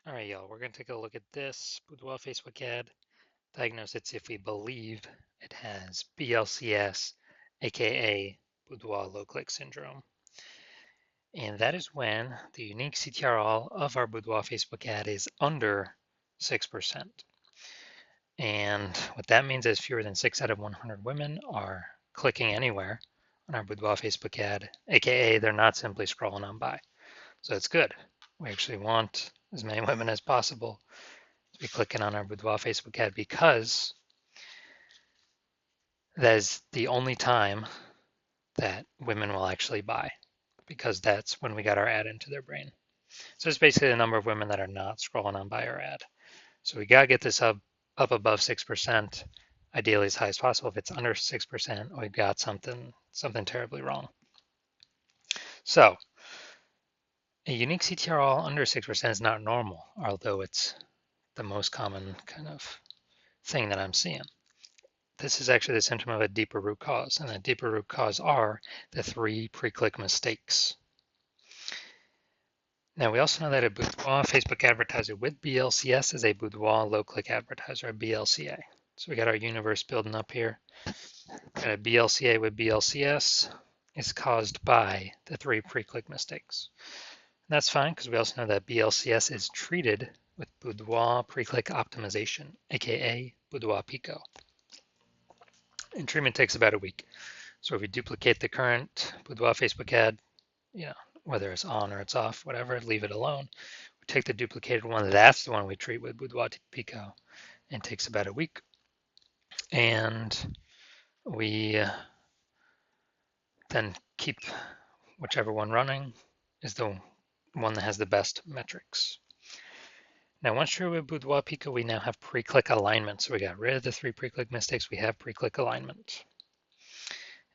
All right, y'all, we're going to take a look at this Boudoir Facebook ad. Diagnose it if we believe it has BLCS, aka Boudoir low click syndrome. And that is when the unique CTRL of our Boudoir Facebook ad is under 6%. And what that means is fewer than 6 out of 100 women are clicking anywhere on our Boudoir Facebook ad, aka they're not simply scrolling on by. So it's good. We actually want as many women as possible to be clicking on our Boudoir Facebook ad because that is the only time that women will actually buy, because that's when we got our ad into their brain. So it's basically the number of women that are not scrolling on by our ad. So we got to get this up above 6%, ideally as high as possible. If it's under 6%, we've got something terribly wrong. So a unique CTRL under 6% is not normal, although it's the most common kind of thing that I'm seeing. This is actually the symptom of a deeper root cause, and that deeper root cause are the 3 pre-click mistakes. Now, we also know that a Boudoir Facebook advertiser with BLCS is a Boudoir low-click advertiser, a BLCA. So we got our universe building up here. Got a BLCA with BLCS is caused by the 3 pre-click mistakes. And that's fine because we also know that BLCS is treated with Boudoir pre-click optimization, aka Boudoir Pico. And treatment takes about a week. So if we duplicate the current Boudoir Facebook ad, whether it's on or it's off, whatever, leave it alone. We take the duplicated one, that's the one we treat with Boudoir Pico, and it takes about a week. And we then keep whichever one running is the one that has the best metrics. Now, once you're with Boudoir Pico, we now have pre-click alignment. So we got rid of the 3 pre-click mistakes. We have pre-click alignment.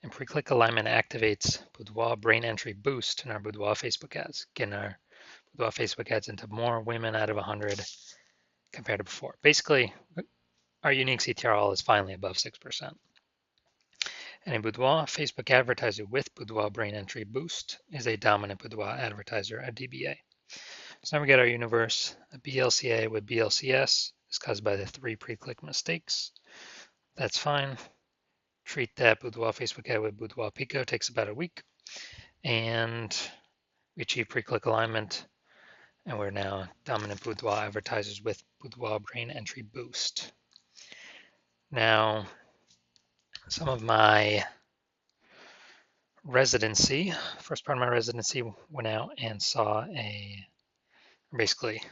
And pre-click alignment activates Boudoir brain entry boost in our Boudoir Facebook ads, getting our Boudoir Facebook ads into more women out of 100 compared to before. Basically, our unique CTRL is finally above 6%. And a Boudoir Facebook advertiser with Boudoir brain entry boost is a dominant Boudoir advertiser, a DBA. So now we get our universe. A BLCA with BLCS is caused by the 3 pre-click mistakes. That's fine. Treat that Boudoir Facebook ad with Boudoir Pico, takes about a week. And we achieve pre-click alignment. And we're now dominant Boudoir advertisers with Boudoir brain entry boost. Now, some of my residency, first part of my residency, went out and basically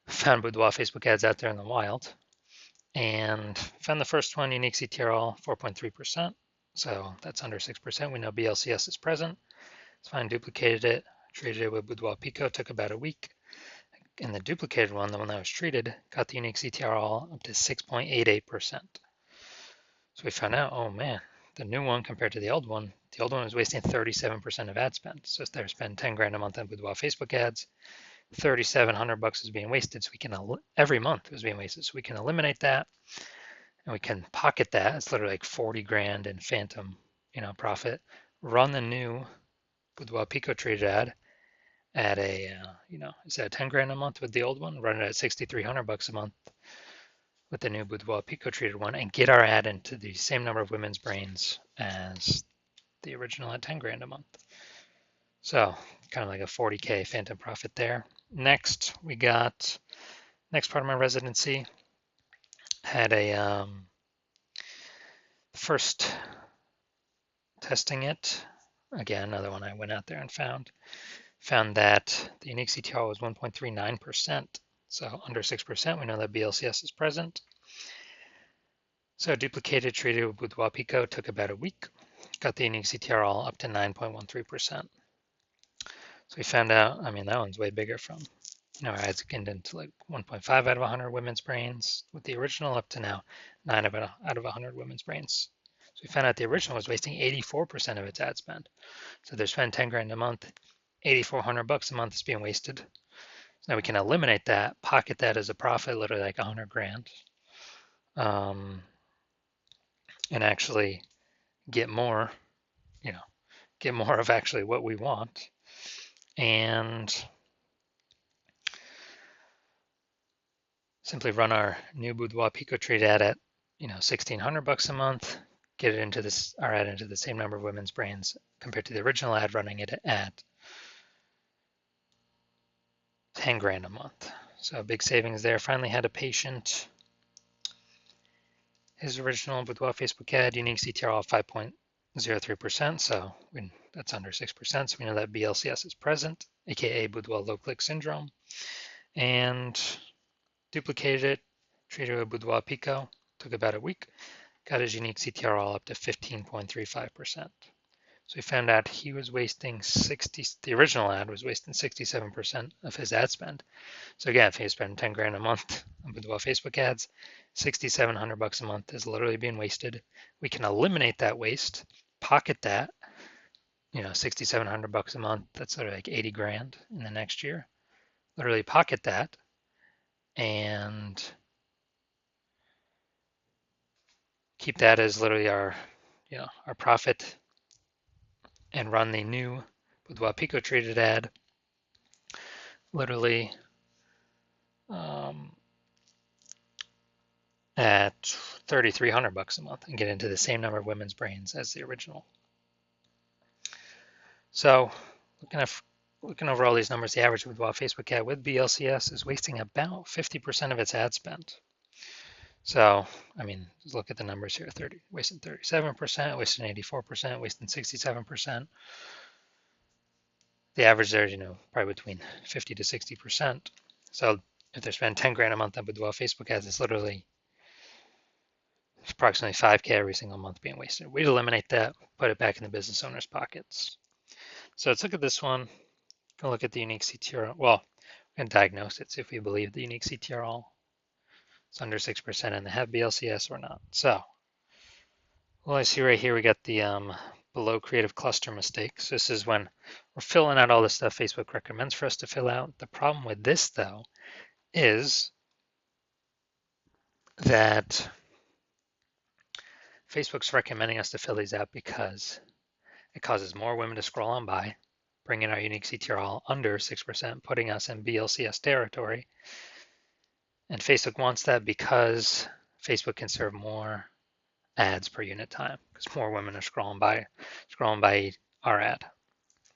found Boudoir Facebook ads out there in the wild, and found the first one, unique CTRL 4.3%. So that's under 6%. We know BLCS is present. It's fine, duplicated it, treated it with Boudoir Pico, took about a week. And the duplicated one, the one that was treated, got the unique CTRL up to 6.88%. So we found out, oh man, the new one compared to the old one was wasting 37% of ad spend. So if they're spending 10 grand a month on Boudoir Facebook ads, $3,700 is being wasted. So we can, every month it was being wasted. So we can eliminate that and we can pocket that. It's literally like 40 grand in phantom, profit. Run the new Boudoir Pico treated ad at instead of 10 grand a month with the old one, run it at $6,300 a month with the new Boudoir Pico treated one, and get our ad into the same number of women's brains as the original at 10 grand a month. So kind of like a 40K phantom profit there. Next, we got, next part of my residency, had a first testing it. Again, another one I went out there and found that the unique CTR was 1.39%. So under 6%, we know that BLCS is present. So duplicated, treated with Boudoir Pico, took about a week. Got the unique CTRL up to 9.13%. So we found out, that one's way bigger from, our ads getting into like 1.5 out of 100 women's brains with the original, up to now 9 out of 100 women's brains. So we found out the original was wasting 84% of its ad spend. So they're spending 10 grand a month, $8,400 a month is being wasted. So now we can eliminate that, pocket that as a profit, literally like 100 grand, and actually get more, get more of actually what we want. And simply run our new Boudoir Pico trade ad at, $1,600 a month, get it into our ad into the same number of women's brains compared to the original ad running it at 10 grand a month. So big savings there. Finally had a patient. His original Boudoir Facebook ad, unique CTR of 5.03%, so that's under 6%, so we know that BLCS is present, aka Boudoir low click syndrome, and duplicated it, treated it with Boudoir Pico, took about a week, got his unique CTR all up to 15.35%. So we found out he was wasting the original ad was wasting 67% of his ad spend. So again, if he spent 10 grand a month on Boudoir Facebook ads, $6,700 a month is literally being wasted. We can eliminate that waste, pocket that, $6,700 a month. That's sort of like 80 grand in the next year. Literally pocket that and keep that as literally our profit, and run the new Boudoir Pico traded ad literally at $3,300 a month and get into the same number of women's brains as the original. So looking over all these numbers, the average Boudoir Facebook ad with BLCS is wasting about 50% of its ad spend. So, look at the numbers here, wasting 37%, wasting 84%, wasting 67%. The average there is, probably between 50 to 60%. So if they're spending 10 grand a month on Boudoir Facebook ads, it's literally approximately 5K every single month being wasted. We'd eliminate that, put it back in the business owner's pockets. So let's look at this one. Go look at the unique CTR. Well, we're going to diagnose it, see if we believe the unique CTR is under 6% and they have BLCS or not. So, well, I see right here we got the below creative cluster mistakes. This is when we're filling out all the stuff Facebook recommends for us to fill out. The problem with this, though, is that Facebook's recommending us to fill these out because it causes more women to scroll on by, bringing our unique CTR under 6%, putting us in BLCS territory. And Facebook wants that because Facebook can serve more ads per unit time because more women are scrolling by our ad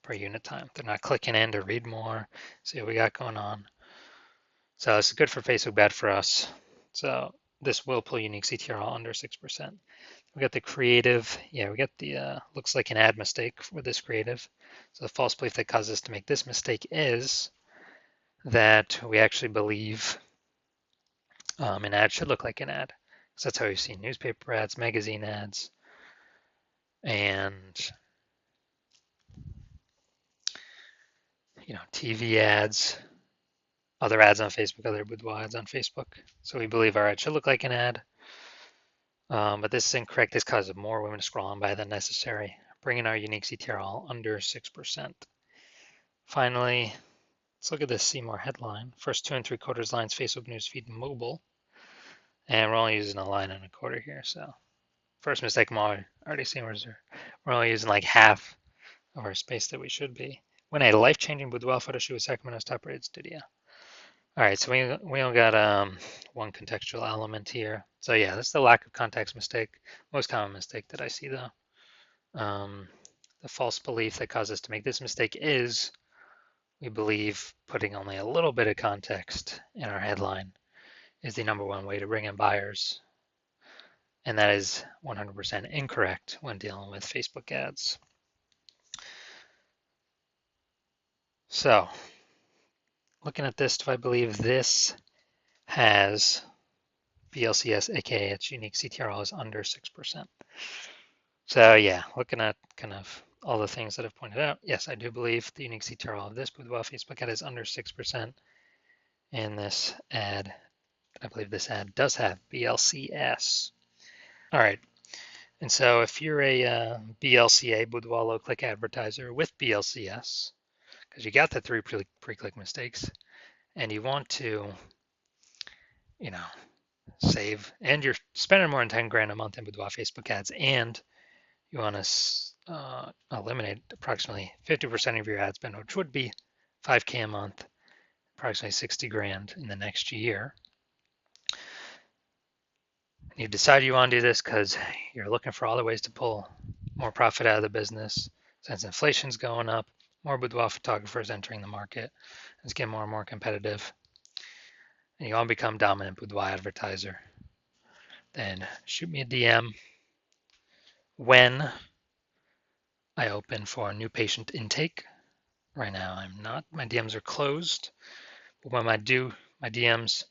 per unit time. They're not clicking in to read more, see what we got going on. So this is good for Facebook, bad for us. So this will pull unique CTR under 6%. We got the creative. Yeah, we got the looks like an ad mistake with this creative. So the false belief that caused us to make this mistake is that we actually believe an ad should look like an ad. So that's how we've seen newspaper ads, magazine ads, and TV ads, other ads on Facebook, other boudoir ads on Facebook. So we believe our ad should look like an ad. But this is incorrect. This causes more women to scroll on by than necessary, bringing our unique CTR under 6%. Finally, let's look at this See More headline. First 2 3/4 lines, Facebook newsfeed mobile. And we're only using a line and a quarter here. So first mistake I'm already seeing we're only using like half of our space that we should be. When a life-changing boudoir photo shoot with Sacramento's top-rated studio. All right, so we only got one contextual element here. So yeah, that's the lack of context mistake. Most common mistake that I see though. The false belief that caused us to make this mistake is we believe putting only a little bit of context in our headline is the number one way to bring in buyers. And that is 100% incorrect when dealing with Facebook ads. So looking at this, do I believe this has BLCS, aka its unique CTRL is under 6%? So yeah, looking at kind of all the things that I've pointed out, yes, I do believe the unique CTRL of this Boudoir Facebook ad is under 6%. And this ad, I believe this ad does have BLCS. All right, and so if you're a BLCA, Boudoir low click advertiser with BLCS, because you got the 3 pre-click mistakes, and you want to, save, and you're spending more than 10 grand a month in Boudoir Facebook ads, and you want to eliminate approximately 50% of your ad spend, which would be 5K a month, approximately 60 grand in the next year. You decide you want to do this because you're looking for other ways to pull more profit out of the business. Since inflation's going up, more boudoir photographers entering the market. It's getting more and more competitive. And you want to become dominant boudoir advertiser. Then shoot me a DM when I open for new patient intake. Right now I'm not. My DMs are closed. But when my DMs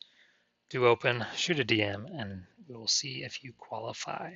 do open, shoot a DM and we will see if you qualify.